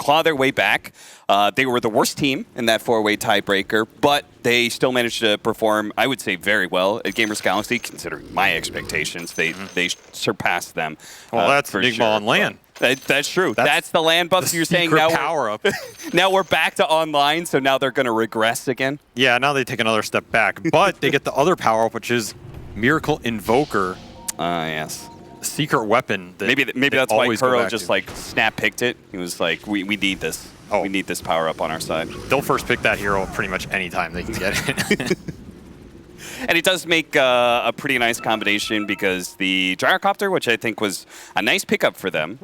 claw their way back. They were the worst team in that 4-way tiebreaker, but they still managed to perform, I would say, very well at Gamers Galaxy, considering my expectations. They surpassed them. Well, that's Nigma sure. on LAN. That's true. That's the LAN buff you're saying now. Power up. Now we're back to online, so now they're going to regress again. Yeah, now they take another step back, but they get the other power up, which is Miracle Invoker. Yes. Secret weapon. That maybe that's why Kuro just like snap picked it. He was like, we need this. Oh. We need this power up on our side. They'll first pick that hero pretty much any time they can get it. And it does make a pretty nice combination because the Gyrocopter, which I think was a nice pickup for them,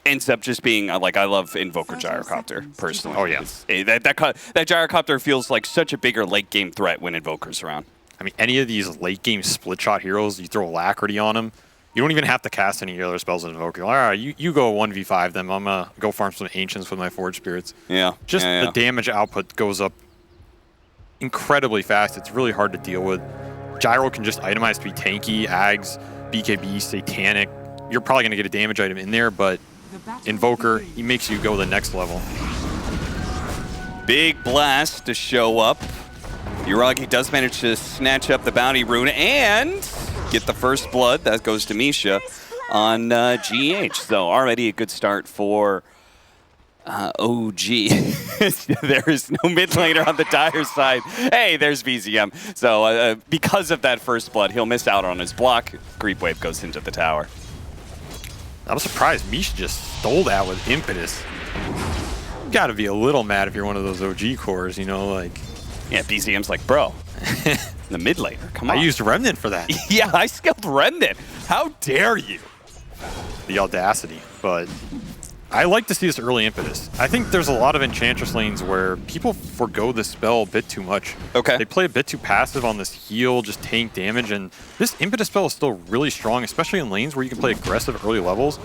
ends up just being like, I love Invoker Gyrocopter personally. Oh yeah, that Gyrocopter feels like such a bigger late game threat when Invoker's around. I mean, any of these late game split shot heroes, you throw Alacrity on them, you don't even have to cast any other spells in Invoker. All right, you go 1v5 them. I'm gonna go farm some Ancients with my Forge Spirits. Yeah, just the damage output goes up incredibly fast. It's really hard to deal with. Gyro can just itemize to be tanky, Ags, BKB, Satanic. You're probably going to get a damage item in there, but Invoker, he makes you go the next level. Big blast to show up. Yuragi does manage to snatch up the bounty rune and get the first blood. That goes to Misha on GH. So already a good start for OG. There is no mid laner on the Dire side. Hey, there's BZM. So because of that first blood, he'll miss out on his block. Creep wave goes into the tower. I'm surprised Misha just stole that with impetus. You gotta be a little mad if you're one of those OG cores, you know, like. Yeah, BZM's like, bro, the mid laner, come on. I used Remnant for that. Yeah, I skilled Remnant. How dare you? The audacity, but I like to see this early impetus. I think there's a lot of Enchantress lanes where people forgo the spell a bit too much. Okay. They play a bit too passive on this heal, just tank damage, and this impetus spell is still really strong, especially in lanes where you can play aggressive early levels.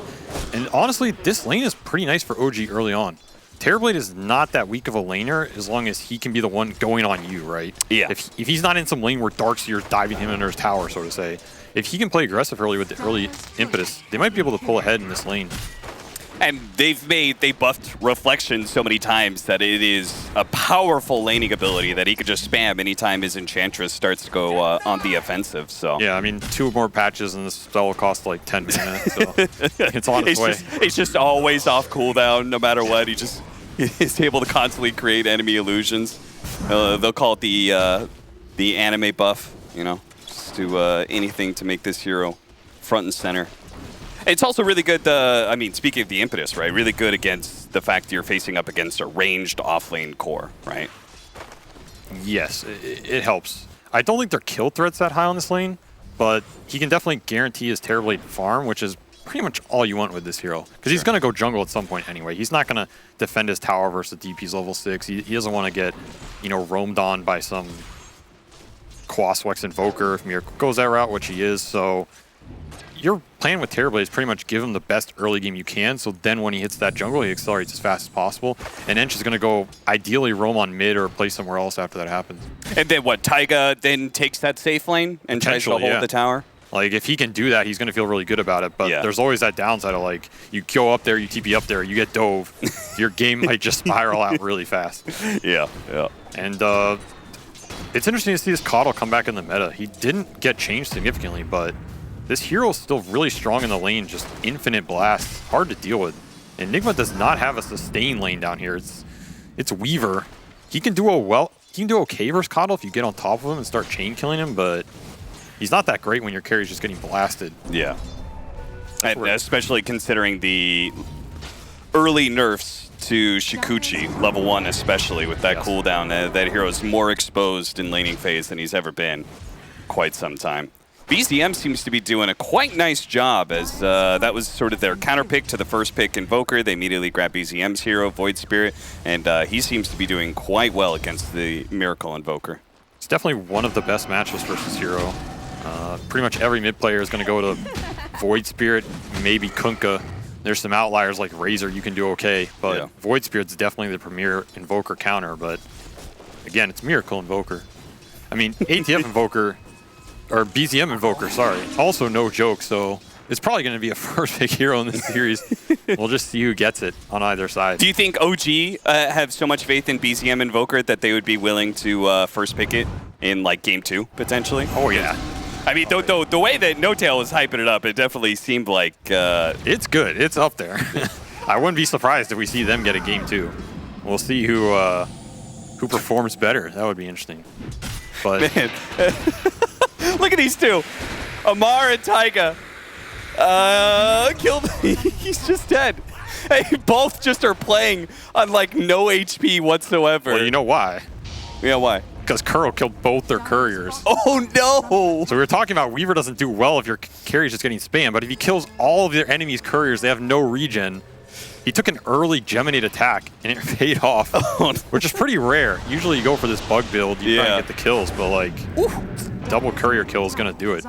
And honestly, this lane is pretty nice for OG early on. Terrorblade is not that weak of a laner as long as he can be the one going on you, right? Yeah. If he's not in some lane where Darkseer's diving him under his tower, so to say, if he can play aggressive early with the early impetus, they might be able to pull ahead in this lane. And they buffed Reflection so many times that it is a powerful laning ability that he could just spam anytime his Enchantress starts to go on the offensive. So yeah, I mean, 2 more patches and this spell will cost like 10 minutes, so it's on its way. It's just always off cooldown no matter what. He just is able to constantly create enemy illusions. They'll call it the anime buff, you know, just do anything to make this hero front and center. It's also really good, I mean, speaking of the impetus, right? Really good against the fact you're facing up against a ranged off-lane core, right? Yes, it helps. I don't think their kill threat's that high on this lane, but he can definitely guarantee his Terrorblade farm, which is pretty much all you want with this hero. Because he's going to go jungle at some point anyway. He's not going to defend his tower versus the DP's level 6. He doesn't want to get, you know, roamed on by some Quaswex Invoker if Miracle goes that route, which he is, so your plan with Terrorblade is pretty much give him the best early game you can, so then when he hits that jungle, he accelerates as fast as possible. And Ench is going to go ideally roam on mid or play somewhere else after that happens. And then what, Taiga then takes that safe lane and tries to hold the tower? Like, if he can do that, he's going to feel really good about it. But there's always that downside of, like, you go up there, you TP up there, you get dove, your game might just spiral out really fast. Yeah. And it's interesting to see this Coddle come back in the meta. He didn't get changed significantly, but this hero is still really strong in the lane, just infinite blasts, hard to deal with. And Nigma does not have a sustain lane down here. It's Weaver. He can do okay versus Coddle if you get on top of him and start chain killing him, but he's not that great when your carry's just getting blasted. Yeah. And especially considering the early nerfs to Shikuchi, level 1 especially, with that cooldown. That hero is more exposed in laning phase than he's ever been quite some time. BZM seems to be doing a quite nice job, as that was sort of their counter pick to the first pick Invoker. They immediately grabbed BZM's hero, Void Spirit, and he seems to be doing quite well against the Miracle Invoker. It's definitely one of the best matchups versus hero. Pretty much every mid player is going to go to Void Spirit, maybe Kunkka. There's some outliers like Razor you can do okay, but Void Spirit's definitely the premier Invoker counter, but again, it's Miracle Invoker. I mean, ATF Invoker, or BZM Invoker, sorry, also no joke, so is probably going to be a first pick hero in this series. We'll just see who gets it on either side. Do you think OG have so much faith in BZM Invoker that they would be willing to first pick it in like game 2 potentially? Oh yeah. I mean, the way that No-Tail was hyping it up, it definitely seemed like it's good. It's up there. I wouldn't be surprised if we see them get a game 2. We'll see who performs better. That would be interesting. But man, look at these two, Amar and Taiga. Killed. He's just dead. Hey, both just are playing on like no HP whatsoever. Well, you know why? Yeah, why? Because Kuro killed both their couriers. Oh no! So we were talking about Weaver doesn't do well if your carry's just getting spammed, but if he kills all of their enemies' couriers, they have no regen. He took an early Geminate attack, and it paid off, which is pretty rare. Usually you go for this bug build, you try and get the kills, but like, double courier kill is going to do it.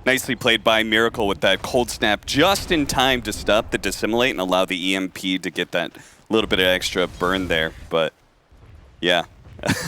Nicely played by Miracle with that cold snap just in time to stop the dissimulate and allow the EMP to get that little bit of extra burn there. But yeah,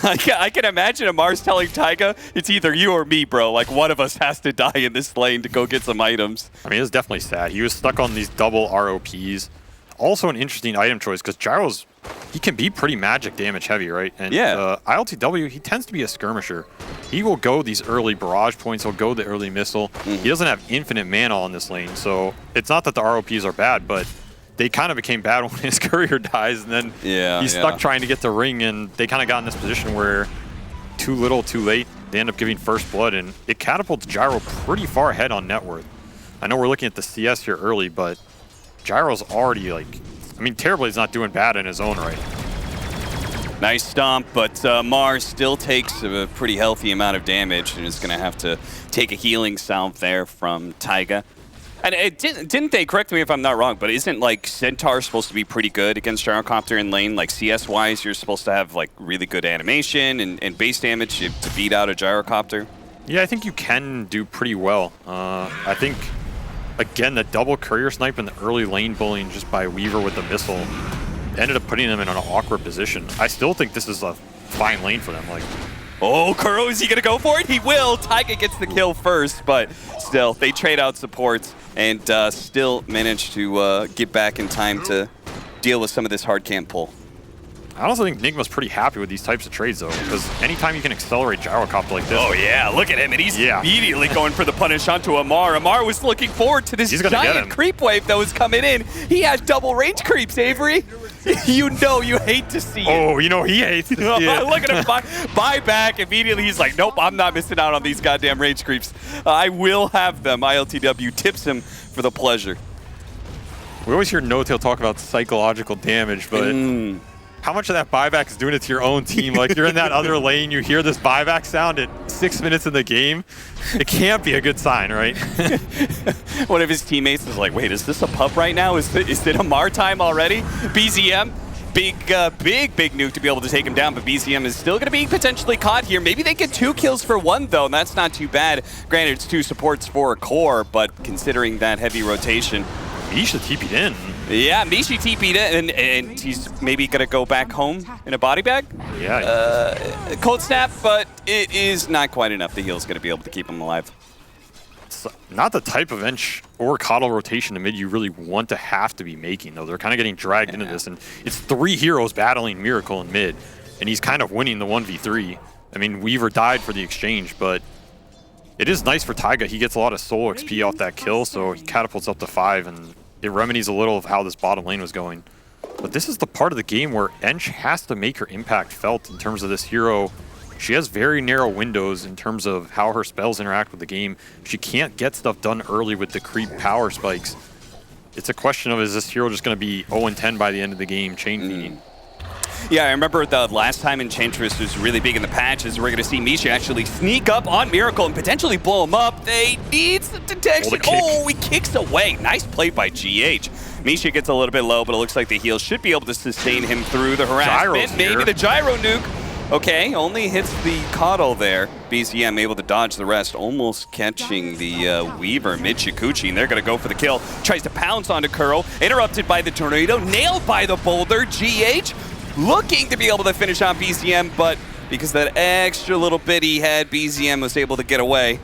I can imagine Amar's telling Taiga, it's either you or me, bro. Like one of us has to die in this lane to go get some items. I mean, it's definitely sad. He was stuck on these double ROPs. Also an interesting item choice because Gyro's, he can be pretty magic damage heavy, right? And ILTW, he tends to be a skirmisher. He will go these early barrage points, he'll go the early missile. He doesn't have infinite mana on this lane, so it's not that the ROPs are bad, but they kind of became bad when his courier dies, and then he's stuck trying to get the ring, and they kind of got in this position where too little, too late, they end up giving first blood, and it catapults Gyro pretty far ahead on net worth. I know we're looking at the CS here early, but Gyro's already like, I mean, Terrorblade's not doing bad in his own right. Nice stomp, but Mars still takes a pretty healthy amount of damage and is going to have to take a healing salve there from Taiga. And it didn't they, correct me if I'm not wrong, but isn't like Centaur supposed to be pretty good against Gyrocopter in lane? Like CS-wise, you're supposed to have like really good animation and base damage to beat out a Gyrocopter? Yeah, I think you can do pretty well. I think, again, the double courier snipe and the early lane bullying just by Weaver with the missile ended up putting them in an awkward position. I still think this is a fine lane for them. Like, oh, Kuro, is he going to go for it? He will. Taiga gets the kill first, but still, they trade out supports and still manage to get back in time to deal with some of this hard camp pull. I also think Nigma's pretty happy with these types of trades, though, because anytime you can accelerate Gyrocopter like this... Oh, yeah, look at him, and he's immediately going for the punish onto Amar. Amar was looking forward to this giant creep wave that was coming in. He had double range creeps, Avery. You know you hate to see it. Oh, you know he hates to see it. Look at him buy back immediately. He's like, nope, I'm not missing out on these goddamn range creeps. I will have them. ILTW tips him for the pleasure. We always hear No-Tail talk about psychological damage, but... How much of that buyback is doing it to your own team? Like, you're in that other lane, you hear this buyback sound at 6 minutes in the game. It can't be a good sign, right? One of his teammates is like, wait, is this a pup right now? Is it Amar time already? BZM, big nuke to be able to take him down, but BZM is still going to be potentially caught here. Maybe they get 2 kills for 1, though, and that's not too bad. Granted, it's 2 supports for a core, but considering that heavy rotation. Misha TP'd in. Yeah, Mishi TP'd in, and he's maybe going to go back home in a body bag. Yeah. Cold snap, but it is not quite enough. The heal's going to be able to keep him alive. It's not the type of Ench or Coddle rotation to mid you really want to have to be making, though. They're kind of getting dragged into this, and it's 3 heroes battling Miracle in mid, and he's kind of winning the 1v3. I mean, Weaver died for the exchange, but it is nice for Taiga. He gets a lot of soul XP off that kill, so he catapults up to 5, and it remedies a little of how this bottom lane was going. But this is the part of the game where Ench has to make her impact felt in terms of this hero. She has very narrow windows in terms of how her spells interact with the game. She can't get stuff done early with the creep power spikes. It's a question of, is this hero just going to be 0-10 by the end of the game, chain feeding? Yeah, I remember the last time Enchantress was really big in the patches. We're going to see Misha actually sneak up on Miracle and potentially blow him up. They need some detection. Oh, he kicks away. Nice play by GH. Misha gets a little bit low, but it looks like the heal should be able to sustain him through the harassment. Maybe the gyro nuke. Okay, only hits the Coddle there. BZM able to dodge the rest, almost catching the Weaver mid-Shikuchi, and they're going to go for the kill. Tries to pounce onto Kuro, interrupted by the Tornado, nailed by the Boulder. GH looking to be able to finish on BZM, but because that extra little bit he had, BZM was able to get away.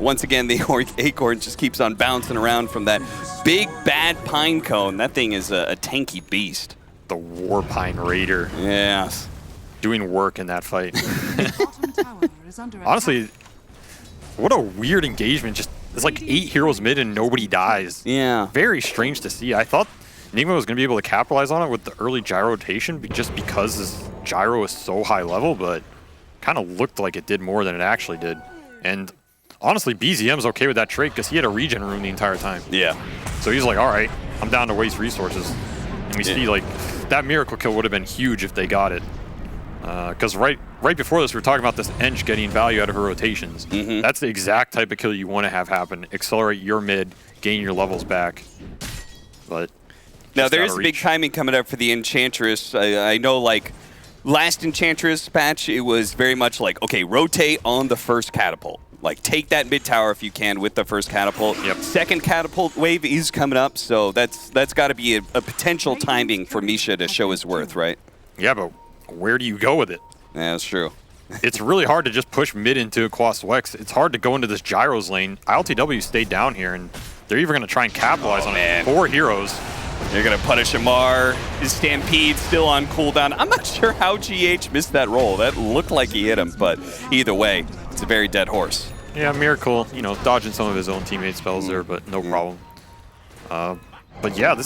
once again, the acorn just keeps on bouncing around from that big, bad pine cone. That thing is a tanky beast. The Warpine Raider. Yes. Doing work in that fight. Honestly, what a weird engagement. Just it's like 8 heroes mid and nobody dies. Yeah. Very strange to see. I thought Nigma was going to be able to capitalize on it with the early gyro rotation just because this gyro is so high level, but kind of looked like it did more than it actually did. And honestly, BZM's okay with that trait because he had a regen rune the entire time. Yeah. So he's like, all right, I'm down to waste resources. And we see like that miracle kill would have been huge if they got it. Because right before this, we were talking about this Eng getting value out of her rotations. That's the exact type of kill you want to have happen. Accelerate your mid, gain your levels back. But now there is a big timing coming up for the Enchantress. I know, like last Enchantress patch, it was very much like, okay, rotate on the first catapult. Like, take that mid tower if you can with the first catapult. Yep. Second catapult wave is coming up, so that's got to be a potential timing for Misha to show his worth, right? Yeah, but where do you go with it? Yeah, that's true. It's really hard to just push mid into Quas Wex. It's hard to go into this gyros lane. ILTW stayed down here, and they're even going to try and capitalize on it. 4 heroes. They're going to punish Amar. His Stampede still on cooldown. I'm not sure how GH missed that roll. That looked like he hit him, but either way, it's a very dead horse. Yeah, Miracle, you know, dodging some of his own teammate spells there, but no problem. But yeah,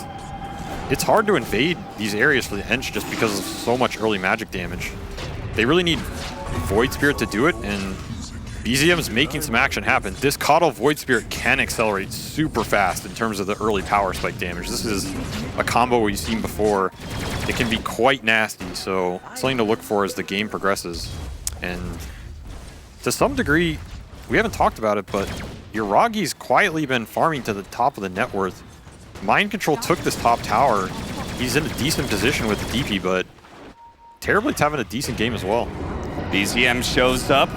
it's hard to invade these areas for the Hench just because of so much early magic damage. They really need Void Spirit to do it, and BZM's making some action happen. This Coddle Void Spirit can accelerate super fast in terms of the early power spike damage. This is a combo we've seen before. It can be quite nasty, so something to look for as the game progresses. And to some degree, we haven't talked about it, but Yuragi's quietly been farming to the top of the net worth. Mind Control took this top tower. He's in a decent position with the DP, but Terribly's having a decent game as well. BZM shows up.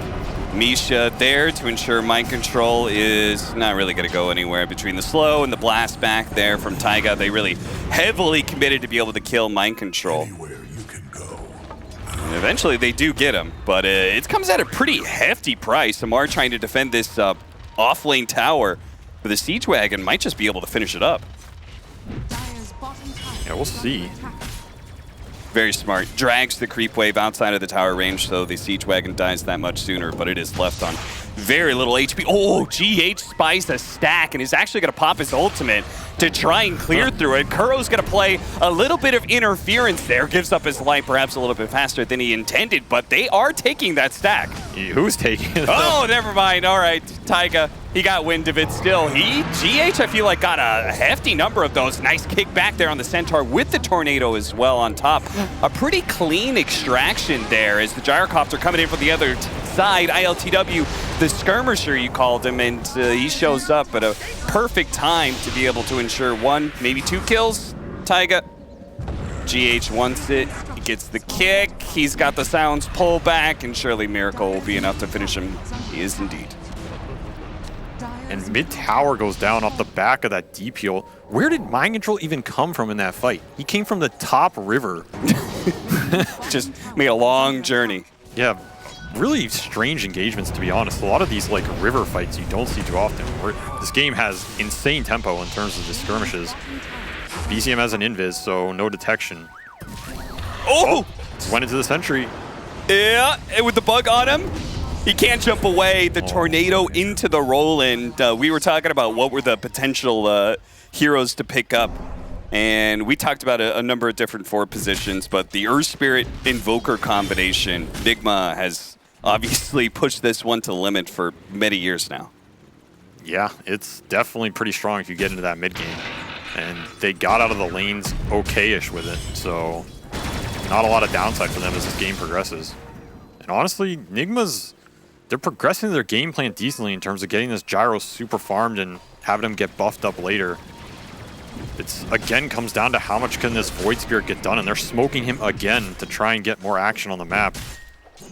Misha there to ensure Mind Control is not really going to go anywhere. Between the slow and the blast back there from Taiga, they really heavily committed to be able to kill Mind Control. And eventually they do get him, but it comes at a pretty hefty price. Amar trying to defend this off-lane tower, but the Siege Wagon might just be able to finish it up. Yeah, we'll see. Very smart. Drags the creep wave outside of the tower range, so the Siege Wagon dies that much sooner, but it is left on very little HP. Oh, GH spies a stack and is actually going to pop his ultimate to try and clear through it. Kuro's going to play a little bit of interference there, gives up his life perhaps a little bit faster than he intended, but they are taking that stack. Who's taking it? Oh, never mind. All right, Taiga, he got wind of it still. GH, I feel like, got a hefty number of those. Nice kick back there on the Centaur with the Tornado as well on top. A pretty clean extraction there as the Gyrocopter coming in from the other side. ILTW, the skirmisher you called him, and he shows up at a perfect time to be able to ensure 1, maybe 2 kills. Taiga, GH wants it. He gets the kick. He's got the sounds pull back, and surely Miracle will be enough to finish him. He is indeed. And mid-tower goes down off the back of that deep heal. Where did Mind Control even come from in that fight? He came from the top river. Just made a long journey. Yeah, really strange engagements, to be honest. A lot of these like river fights you don't see too often. This game has insane tempo in terms of the skirmishes. BCM has an invis, so no detection. Oh! Went into the sentry. Yeah, and with the bug on him, he can't jump away. The Tornado into the roll, and we were talking about what were the potential heroes to pick up. And we talked about a number of different forward positions, but the Earth Spirit Invoker combination, Nigma has obviously pushed this one to the limit for many years now. Yeah, it's definitely pretty strong if you get into that mid game. And they got out of the lanes okay-ish with it, so not a lot of downside for them as this game progresses. And honestly, Nigma's, they're progressing their game plan decently in terms of getting this Gyro super farmed and having him get buffed up later. It's, again, comes down to how much can this Void Spirit get done, and they're smoking him again to try and get more action on the map.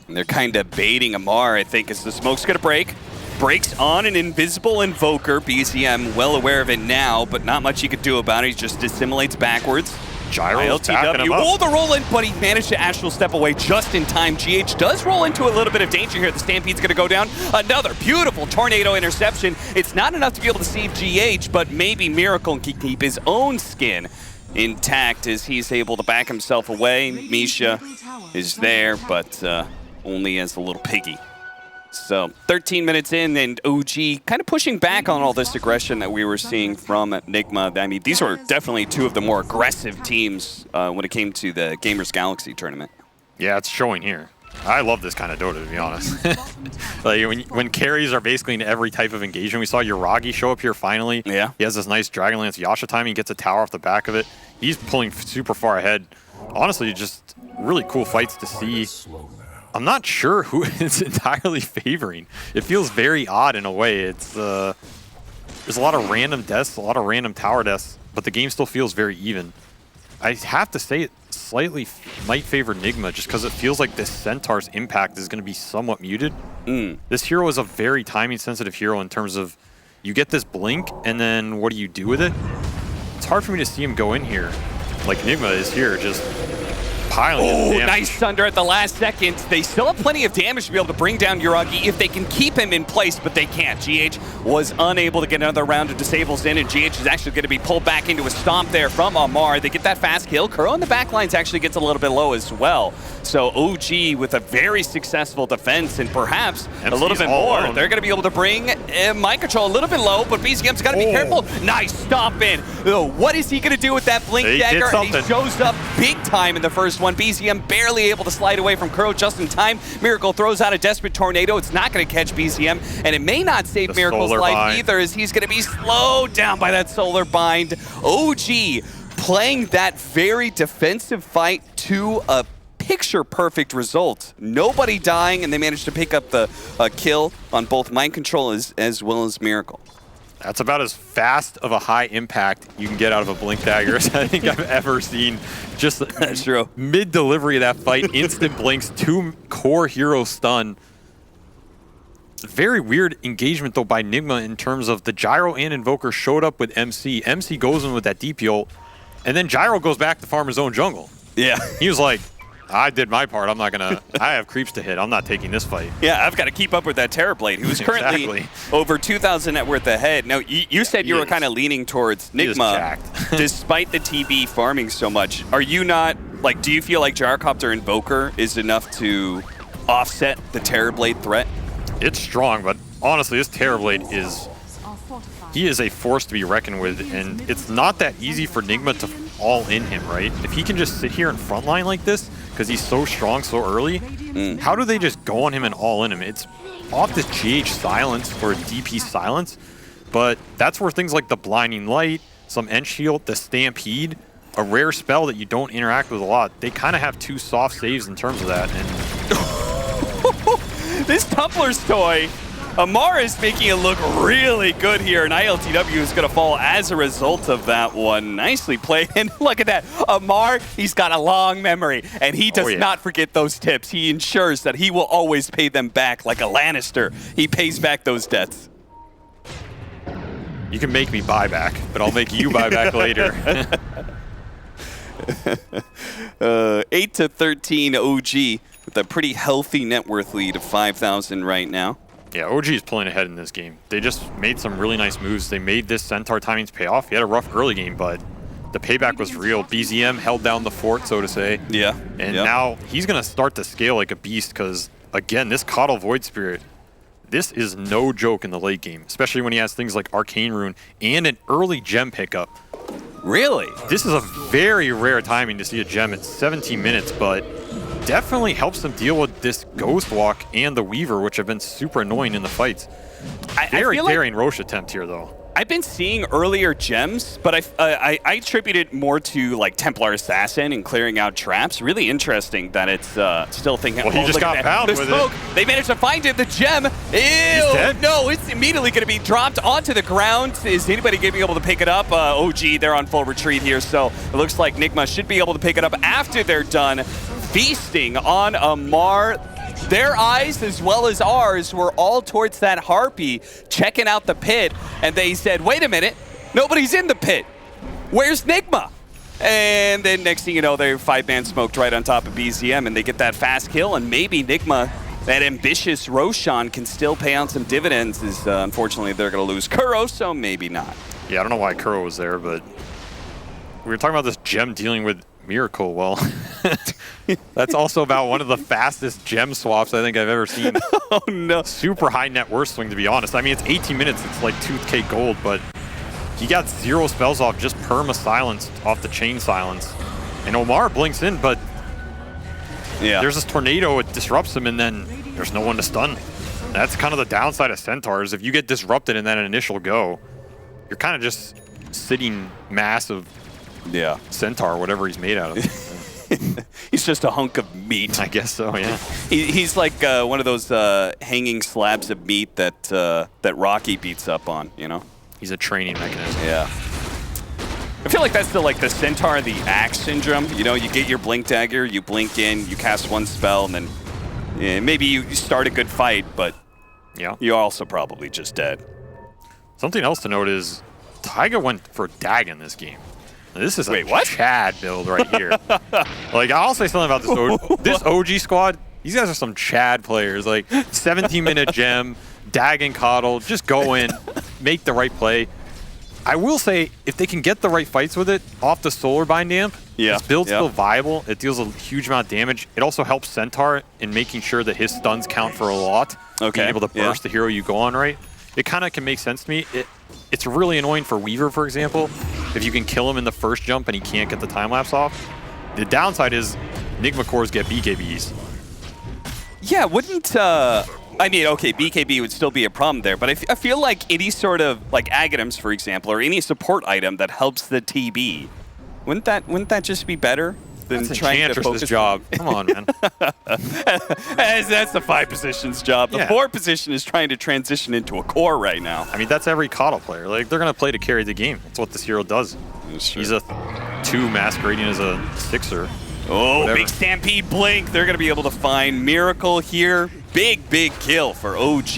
And they're kind of baiting Amar, I think, as the smoke's going to break. Breaks on an invisible Invoker. BCM well aware of it now, but not much he could do about it. He just dissimulates backwards. Gyro's backing him up. Oh, the roll in, but he managed to astral step away just in time. GH does roll into a little bit of danger here. The Stampede's going to go down. Another beautiful tornado interception. It's not enough to be able to save GH, but maybe Miracle can keep his own skin intact as he's able to back himself away. Misha is there, but only as a little piggy. So 13 minutes in, and OG kind of pushing back on all this aggression that we were seeing from Nigma. I mean, these were definitely two of the more aggressive teams when it came to the Gamers Galaxy tournament. Yeah, it's showing here. I love this kind of Dota, to be honest. Like when carries are basically in every type of engagement. We saw Yuragi show up here finally. Yeah. He has this nice Dragonlance Yasha timing. He gets a tower off the back of it. He's pulling super far ahead. Honestly, just really cool fights to see. I'm not sure who it's entirely favoring. It feels very odd in a way. It's there's a lot of random deaths, a lot of random tower deaths, but the game still feels very even. I have to say it slightly might favor Nigma just because it feels like this Centaur's impact is going to be somewhat muted. This hero is a very timing sensitive hero in terms of you get this blink and then what do you do with it? It's hard for me to see him go in here. Like Nigma is here just piling Oh, nice thunder at the last second. They still have plenty of damage to be able to bring down Yuragi if they can keep him in place, but they can't. GH was unable to get another round of disables in, and GH is actually going to be pulled back into a stomp there from Amar. They get that fast kill. Kuro in the back lines actually gets a little bit low as well. So OG with a very successful defense and perhaps a little bit more. They're going to be able to bring mind control a little bit low, but BZM's got to be careful. Nice stomp in. What is he going to do with that blink dagger? And he shows up big time in the first one. BZM barely able to slide away from Kuro just in time. Miracle throws out a desperate tornado. It's not going to catch BZM, and it may not save Miracle's life either, as he's going to be slowed down by that solar bind. OG playing that very defensive fight to a picture-perfect result. Nobody dying, and they managed to pick up the kill on both Mind Control as well as Miracle. That's about as fast of a high impact you can get out of a Blink Dagger as I think I've ever seen. Just That's true. Mid-delivery of that fight, instant blinks, 2 core hero stun. Very weird engagement, though, by Nigma in terms of the Gyro and Invoker showed up with MC. MC goes in with that DP ult, and then Gyro goes back to farm his own jungle. Yeah. He was like, I did my part. I'm not going to... I have creeps to hit. I'm not taking this fight. Yeah, I've got to keep up with that Terrorblade, who's currently over 2,000 net worth ahead. Now, you said you were kind of leaning towards Nigma, despite the TB farming so much. Are you not... Like, do you feel like Gyrocopter Invoker is enough to offset the Terrorblade threat? It's strong, but honestly, this Terrorblade is... He is a force to be reckoned with, and it's not that easy for Nigma to all in him, right? If he can just sit here in front line like this, because he's so strong so early, how do they just go on him and all in him? It's off this GH silence or DP silence, but that's where things like the Blinding Light, some End Shield, the Stampede, a rare spell that you don't interact with a lot, they kind of have 2 soft saves in terms of that. And this Tumbler's toy, Amar is making it look really good here, and ILTW is going to fall as a result of that one. Nicely played, and look at that. Amar, he's got a long memory, and he does not forget those tips. He ensures that he will always pay them back like a Lannister. He pays back those debts. You can make me buy back, but I'll make you buy back later. 8-13 OG with a pretty healthy net worth lead of 5,000 right now. Yeah, OG is pulling ahead in this game. They just made some really nice moves. They made this Centaur timings pay off. He had a rough early game, but the payback was real. BZM held down the fort, so to say. Yeah. And now he's going to start to scale like a beast because, again, this Coddle Void Spirit, this is no joke in the late game, especially when he has things like Arcane Rune and an early gem pickup. Really? This is a very rare timing to see a gem at 17 minutes, but definitely helps them deal with this Ghost Walk and the Weaver, which have been super annoying in the fights. Very daring Roche attempt here, though. I've been seeing earlier gems, but I attribute it more to like Templar Assassin and clearing out traps. Really interesting that it's still thinking. Well, he just got pounded with it. They managed to find it. The gem. Ew! No, it's immediately going to be dropped onto the ground. Is anybody going to be able to pick it up? OG, they're on full retreat here, so it looks like Nigma should be able to pick it up after they're done feasting on Amar. Their eyes, as well as ours, were all towards that Harpy, checking out the pit, and they said, wait a minute, nobody's in the pit. Where's Nigma? And then next thing you know, they're 5-man smoked right on top of BZM, and they get that fast kill, and maybe Nigma, that ambitious Roshan, can still pay out some dividends, as unfortunately they're going to lose Kuro, so maybe not. Yeah, I don't know why Kuro was there, but we were talking about this gem dealing with Miracle. Well, that's also about one of the fastest gem swaps I think I've ever seen. Oh, no. Super high net worth swing, to be honest. I mean, it's 18 minutes. It's like 2K gold, but he got 0 spells off, just perma silence off the chain silence. And Omar blinks in, but yeah, there's this tornado, it disrupts him, and then there's no one to stun. That's kind of the downside of Centaurs. If you get disrupted in that initial go, you're kind of just sitting massive Centaur, whatever he's made out of. He's just a hunk of meat. I guess so, yeah. He's like one of those hanging slabs of meat that that Rocky beats up on, you know? He's a training mechanism. Yeah. I feel like that's the Centaur, the Axe syndrome. You know, you get your Blink Dagger, you blink in, you cast one spell, and then maybe you start a good fight, but you're also probably just dead. Something else to note is Taiga went for Dagon this game. This is a Chad build right here. Like, I'll say something about this OG squad. These guys are some Chad players. Like, 17-minute gem, Dagon coddle, just go in, make the right play. I will say, if they can get the right fights with it off the Solar Bind Amp, this build's still viable. It deals a huge amount of damage. It also helps Centaur in making sure that his stuns count for a lot. Being able to burst the hero you go on, right? It kind of can make sense to me. It's really annoying for Weaver, for example, if you can kill him in the first jump and he can't get the time-lapse off. The downside is Nigma cores get BKBs. Yeah, wouldn't... I mean, okay, BKB would still be a problem there, but I feel like any sort of, like Agatums, for example, or any support item that helps the TB, wouldn't that just be better than that's trying to focus? Job. Come on, man. That's the 5 positions job. The 4 position is trying to transition into a core right now. I mean, that's every coddle player. Like, they're going to play to carry the game. That's what this hero does. He's a 2 masquerading as a 6er. Oh, whatever. Big Stampede Blink. They're going to be able to find Miracle here. Big kill for OG.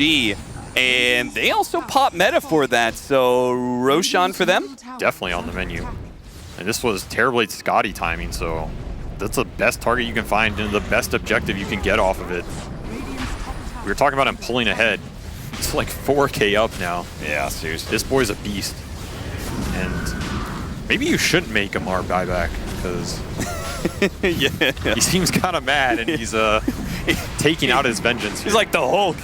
And they also pop meta for that, so Roshan for them? Definitely on the menu. And this was terribly Scotty timing, so that's the best target you can find and the best objective you can get off of it. We were talking about him pulling ahead. It's like 4K up now. Yeah, seriously. This boy's a beast. And maybe you shouldn't make Amar buyback, because he seems kind of mad, and he's taking out his vengeance here. He's like the Hulk.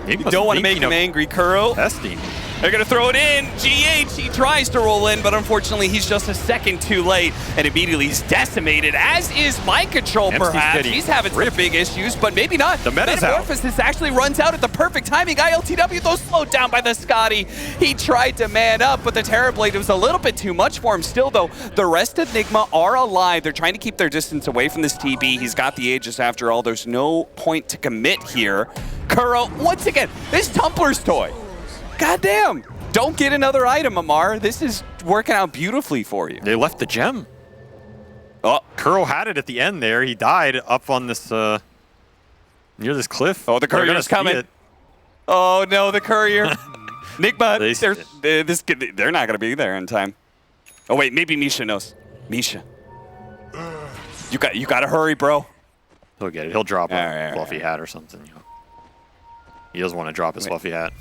You don't want to make him angry, Kuro. Testing. They're going to throw it in. GH, he tries to roll in, but unfortunately he's just a second too late, and immediately he's decimated, as is Mind Control, perhaps. He's having some big issues, but maybe not. The meta's Metamorphosis actually runs out at the perfect timing. ILTW, though, slowed down by the Scotty. He tried to man up, but the Terrorblade was a little bit too much for him. Still, though, the rest of Nigma are alive. They're trying to keep their distance away from this TB. He's got the Aegis after all. There's no point to commit here. Kuro, once again, this Tumbler's toy. Goddamn. Don't get another item, Amar. This is working out beautifully for you. They left the gem. Oh, Kuro had it at the end there. He died up on this, near this cliff. Oh, the courier's coming. Oh, no, the courier. Nigma, they're not going to be there in time. Oh, wait, maybe Misha knows. Misha. You got to hurry, bro. He'll get it. He'll drop a fluffy hat or something. You know. He doesn't want to drop his fluffy hat.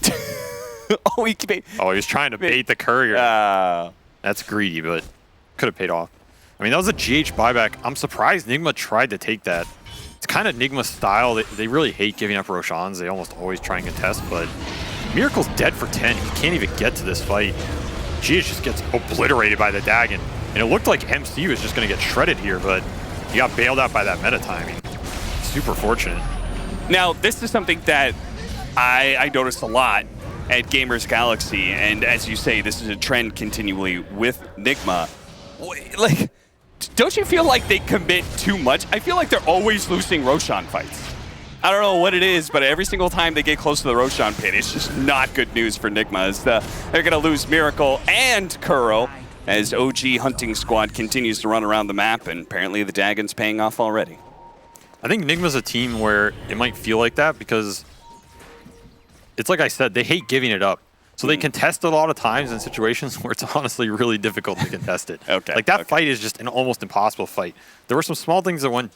Oh, he was trying to bait the courier. That's greedy, but could have paid off. I mean, that was a GH buyback. I'm surprised Nigma tried to take that. It's kind of Nigma's style. They really hate giving up Roshans. They almost always try and contest, but Miracle's dead for 10. He can't even get to this fight. GH just gets obliterated by the Dagon. And it looked like MC was just going to get shredded here, but he got bailed out by that meta timing. Super fortunate. Now, this is something that I noticed a lot at Gamers Galaxy, and as you say, this is a trend continually with Nigma. Like, don't you feel like they commit too much? I feel like they're always losing Roshan fights. I don't know what it is, but every single time they get close to the Roshan pit, it's just not good news for Nigma. As they're going to lose Miracle and Kuro as OG Hunting Squad continues to run around the map, and apparently the Dagon's paying off already. I think Nigma's a team where it might feel like that because it's like I said, they hate giving it up. So they contest it a lot of times in situations where it's honestly really difficult to contest it. Okay. Like that fight is just an almost impossible fight. There were some small things that went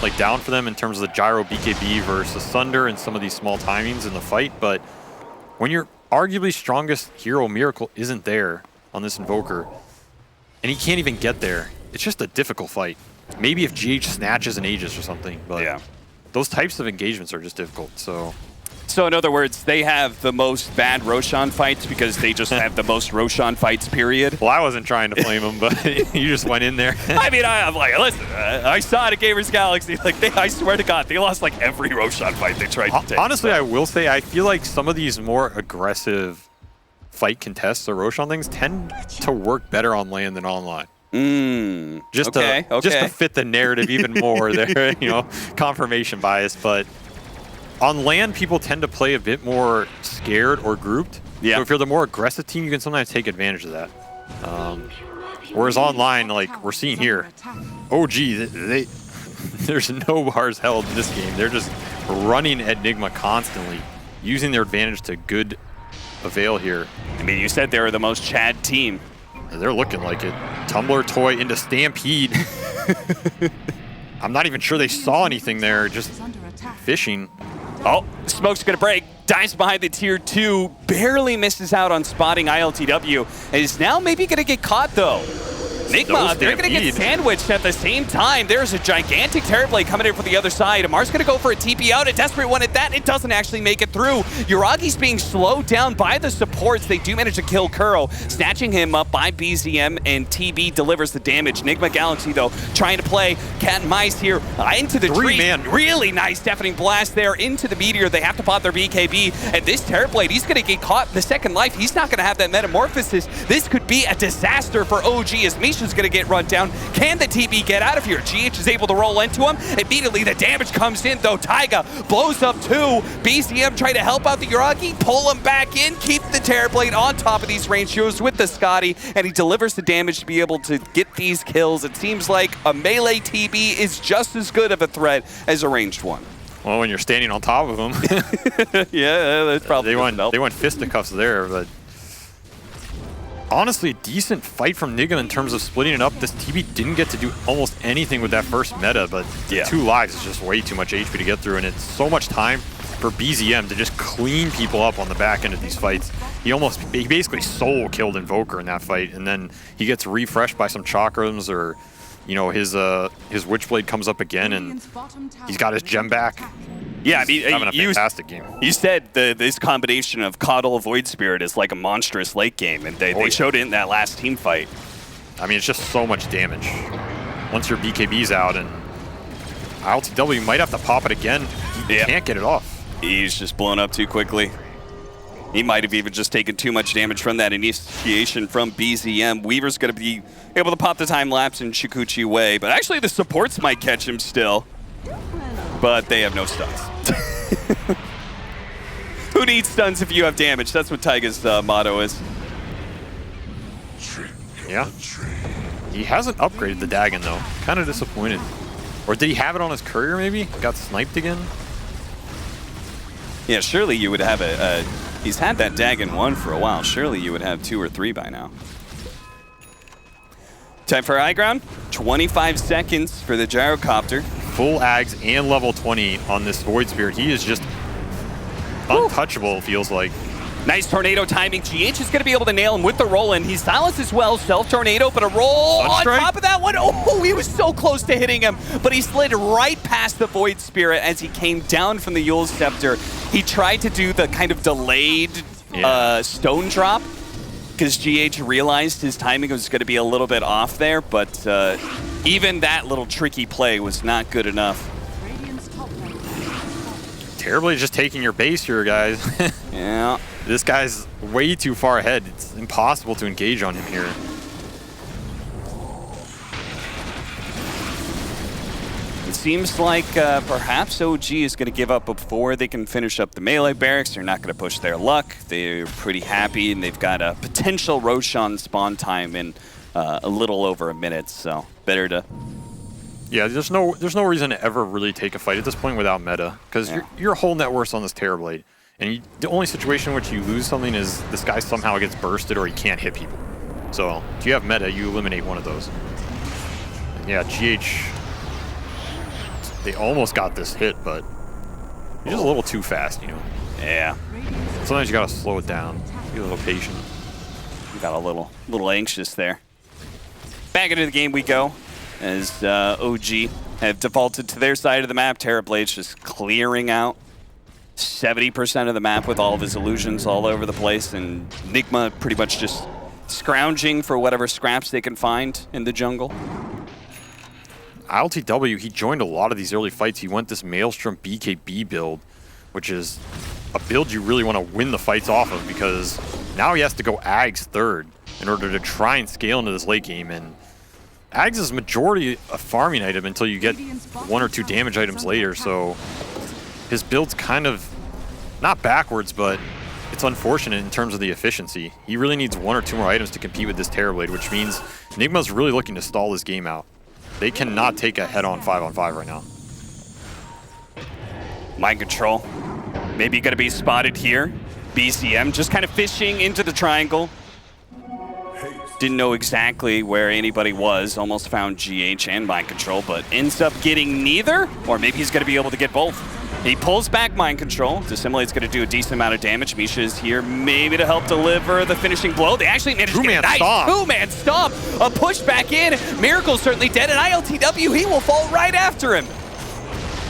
like down for them in terms of the gyro BKB versus Thunder and some of these small timings in the fight, but when your arguably strongest hero Miracle isn't there on this Invoker, and he can't even get there, it's just a difficult fight. Maybe if GH snatches an Aegis or something, but Yeah. those types of engagements are just difficult, So in other words, they have the most bad Roshan fights because they just have the most Roshan fights, period. Well, I wasn't trying to blame him, but you just went in there. I mean, I'm like, listen, I saw it at Gamers Galaxy. Like, I swear to God, they lost like every Roshan fight they tried to take. Honestly, I will say, I feel like some of these more aggressive fight contests or Roshan things tend to work better on land than online. Just to fit the narrative even more there, you know, confirmation bias, but on land, people tend to play a bit more scared or grouped. Yeah. So if you're the more aggressive team, you can sometimes take advantage of that. Whereas online, like we're seeing here, OG, there's no bars held in this game. They're just running at Nigma constantly, using their advantage to good avail here. I mean, you said they were the most Chad team. They're looking like it. Tumbler toy into Stampede. I'm not even sure they saw anything there, just fishing. Oh, smoke's gonna break. Dives behind the tier 2, barely misses out on spotting ILTW, and is now maybe gonna get caught though. Nigma, they're gonna get sandwiched at the same time. There's a gigantic Terrorblade coming in from the other side. Amar's gonna go for a TP out, a desperate one at that. It doesn't actually make it through. Uragi's being slowed down by the supports. They do manage to kill Kuro, snatching him up by BZM, and TB delivers the damage. Nigma Galaxy, though, trying to play cat and mice here into the tree. Man. Really nice deafening blast there into the meteor. They have to pop their BKB, and this Terrorblade, he's gonna get caught in the second life. He's not gonna have that metamorphosis. This could be a disaster for OG as Misha's gonna get run down. Can the TB get out of here? GH is able to roll into him. Immediately the damage comes in though. Taiga blows up 2. BCM trying to help out the Uragi, pull him back in, keep the Terrorblade on top of these range heroes with the Scotty, and he delivers the damage to be able to get these kills. It seems like a melee TB is just as good of a threat as a ranged one. Well, when you're standing on top of them. Yeah, that's probably they went fisticuffs there, but honestly, a decent fight from Nigma in terms of splitting it up. This TB didn't get to do almost anything with that first meta, but yeah. 2 lives is just way too much HP to get through, and it's so much time for BZM to just clean people up on the back end of these fights. He basically soul killed Invoker in that fight, and then he gets refreshed by some chakrams, or you know, his Witchblade comes up again, and he's got his gem back. Yeah, I mean, he's having a fantastic game. You said this combination of Coddle, Void Spirit is like a monstrous late game, and they showed it in that last team fight. I mean, it's just so much damage. Once your BKB's out, and ILTW might have to pop it again. He can't get it off. He's just blown up too quickly. He might have even just taken too much damage from that initiation from BZM. Weaver's going to be able to pop the time lapse in Shikuchi way, but actually the supports might catch him still. But they have no stuns. Who needs stuns if you have damage? That's what Taiga's motto is. Yeah. He hasn't upgraded the Dagon, though. Kind of disappointed. Or did he have it on his courier, maybe? Got sniped again? Yeah, surely you would have he's had that Dagon 1 for a while. Surely you would have 2 or 3 by now. Time for high ground. 25 seconds for the gyrocopter. Full Ags and level 20 on this Void Spirit. He is just untouchable, it feels like. Nice tornado timing. GH is going to be able to nail him with the roll-in. He's silenced as well. Self-tornado, but a roll on top of that one. Oh, he was so close to hitting him, but he slid right past the Void Spirit as he came down from the Yule's Scepter. He tried to do the kind of delayed stone drop because GH realized his timing was going to be a little bit off there, but even that little tricky play was not good enough. Terribly just taking your base here, guys. Yeah. This guy's way too far ahead. It's impossible to engage on him here. It seems like perhaps OG is going to give up before they can finish up the melee barracks. They're not going to push their luck. They're pretty happy, and they've got a potential Roshan spawn time in a little over a minute, so better to... Yeah, there's no reason to ever really take a fight at this point without meta, because your whole net worth's on this Terrorblade. And the only situation in which you lose something is this guy somehow gets bursted or he can't hit people. So if you have meta, you eliminate one of those. And yeah, GH, they almost got this hit, but he's just a little too fast, you know. Yeah. Sometimes you gotta slow it down, be a little patient. Got a little anxious there. Back into the game we go, as OG have defaulted to their side of the map. Terrablade's just clearing out 70% of the map with all of his illusions all over the place, and Nigma pretty much just scrounging for whatever scraps they can find in the jungle. LTW, he joined a lot of these early fights. He went this Maelstrom BKB build, which is a build you really want to win the fights off of, because now he has to go Ags third in order to try and scale into this late game. And Ags is majority a farming item until you get 1 or 2 damage items later, so his build's kind of not backwards, but it's unfortunate in terms of the efficiency. He really needs 1 or 2 more items to compete with this Terrorblade, which means Nigma's really looking to stall this game out. They cannot take a head-on 5-on-5 right now. Mind control. Maybe gonna be spotted here. BCM just kind of fishing into the triangle. Didn't know exactly where anybody was. Almost found GH and mind control, but ends up getting neither. Or maybe he's gonna be able to get both. He pulls back mind control. Dissimulate's gonna do a decent amount of damage. Misha is here maybe to help deliver the finishing blow. They actually managed to get a nice two-man stomp. A push back in. Miracle's certainly dead, and ILTW, he will fall right after him.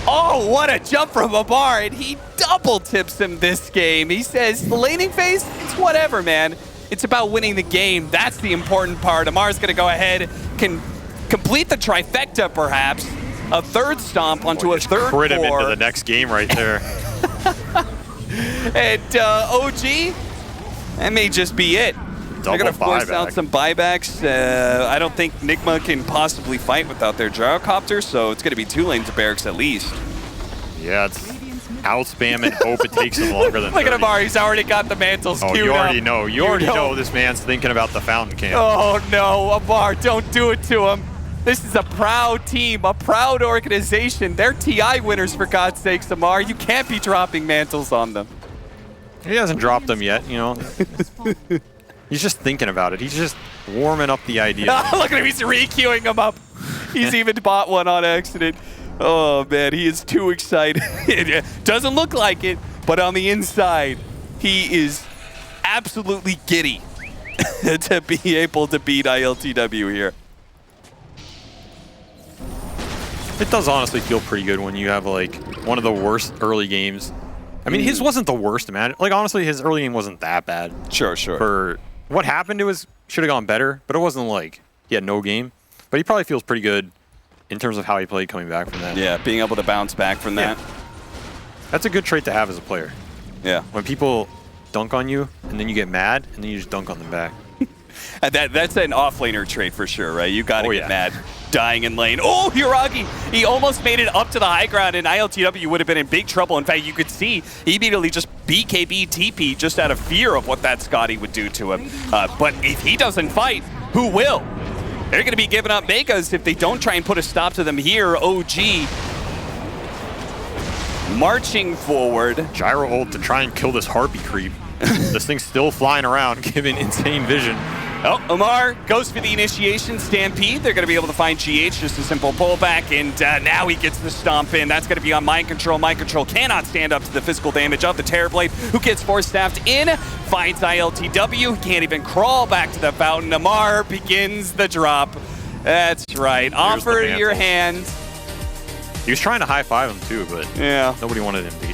Oh, what a jump from Amar, and he double tips him this game. He says, the laning phase, it's whatever, man. It's about winning the game. That's the important part. Amar's gonna go ahead, can complete the trifecta perhaps. A third stomp onto a third crit him core. into the next game right there. And OG, that may just be it. They're gonna force out some buybacks. I don't think Nigma can possibly fight without their gyrocopter, so it's gonna be 2 lanes of barracks at least. Yeah, it's outspam and hope it takes him longer than 30. Look at Amar, he's already got the mantles queued up. You already know. You already know this man's thinking about the fountain camp. Oh no, Amar, don't do it to him. This is a proud team, a proud organization. They're TI winners, for God's sakes, Amar. You can't be dropping mantles on them. He hasn't dropped them yet, you know. He's just thinking about it. He's just warming up the idea. Look at him, he's re-queuing them up. He's even bought one on accident. Oh man, he is too excited. It doesn't look like it, but on the inside, he is absolutely giddy to be able to beat ILTW here. It does honestly feel pretty good when you have like one of the worst early games. I mean, his wasn't the worst, man. Like honestly, his early game wasn't that bad. Sure. For what happened, it should have gone better, but it wasn't like he had no game. But he probably feels pretty good in terms of how he played coming back from that. Yeah, being able to bounce back from that. That's a good trait to have as a player. Yeah. When people dunk on you, and then you get mad, and then you just dunk on them back. And that's an off-laner trait for sure, right? You gotta get mad. Dying in lane. Oh, Hiragi! He almost made it up to the high ground, and ILTW would have been in big trouble. In fact, you could see he immediately just BKB TP just out of fear of what that Scotty would do to him. But if he doesn't fight, who will? They're going to be giving up megas if they don't try and put a stop to them here. OG marching forward. Gyro ult to try and kill this harpy creep. This thing's still flying around, giving insane vision. Oh, Amar goes for the initiation Stampede. They're going to be able to find GH, just a simple pullback, and now he gets the stomp in. That's going to be on Mind Control. Mind Control cannot stand up to the physical damage of the Terrorblade, who gets force staffed in, finds ILTW, can't even crawl back to the fountain. Amar begins the drop. That's right. Offer your hand. He was trying to high-five him too, but yeah, nobody wanted him to